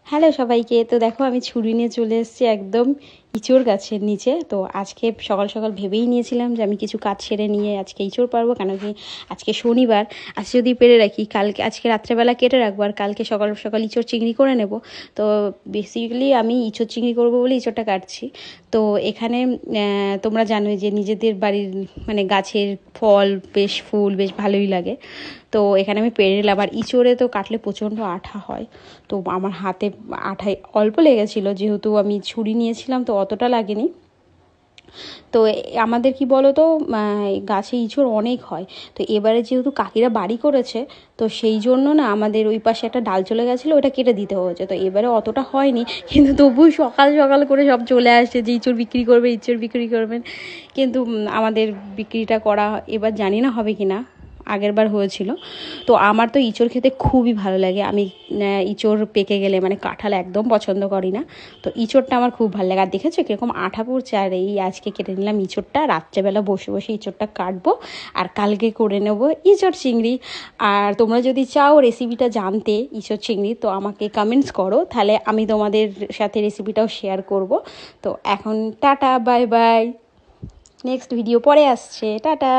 Hello সবাইকে। তো দেখো আমি ছুরি নিয়ে চলে এসেছি একদম ইঁচড় গাছের নিচে। তো আজকে সকাল সকাল ভেবেই নিয়েছিলাম যে আমি কিছু কাজ সেরে নিয়ে আজকে ইঁচড় পারবো, কেন কি আজকে শনিবার। আজকে যদি পেরে রাখি কালকে, আজকে রাত্রেবেলা কেটে রাখবো আর কালকে সকাল সকাল ইঁচড় চিংড়ি করে নেব। তো বেসিক্যালি আমি ইঁচড় চিংড়ি করবো বলে ইঁচড়টা কাটছি। তো এখানে তোমরা জানোই যে নিজেদের বাড়ির মানে গাছের ফল বেশ ফুল বেশ ভালোই লাগে। তো এখানে আমি পেরে নিলাম। আর ইঁচড়ে তো কাটলে প্রচণ্ড আঠা হয়, তো আমার হাতে আঠায় অল্প লেগেছিলো, যেহেতু আমি ছুরি নিয়েছিলাম তো অতটা লাগেনি। তো আমাদের কি বলো তো, গাছে ইঁচড় অনেক হয়। তো এবারে যেহেতু কাকিরা বাড়ি করেছে, তো সেই জন্য না আমাদের ওই পাশে একটা ডাল চলে গেছিলো, ওটা কেটে দিতে হয়েছে। তো এবারে অতটা হয়নি, কিন্তু তবুই সকাল সকাল করে সব চলে আসছে যে ইঁচড় বিক্রি করবে, ইঁচড় বিক্রি করবেন। কিন্তু আমাদের বিক্রিটা করা এবার জানি না হবে কি না, আগের বার হয়েছিল। তো আমার তো ইঁচড় খেতে খুবই ভালো লাগে। আমি ইঁচড় পেকে গেলে মানে কাঁঠাল একদম পছন্দ করি না, তো ইঁচড়টা আমার খুব ভালো লাগে। আর দেখেছো কীরকম আঠা পড়ছে। আর এই আজকে কেটে নিলাম ইঁচড়টা, রাত্রেবেলা বসে বসে ইঁচড়টা কাটবো আর কালকে করে নেব ইঁচড় চিংড়ি। আর তোমরা যদি চাও রেসিপিটা জানতে ইঁচড় চিংড়ি, তো আমাকে কমেন্টস করো, তাহলে আমি তোমাদের সাথে রেসিপিটাও শেয়ার করব। তো এখন tata, bye bye, next video পরে আসছে, টাটা।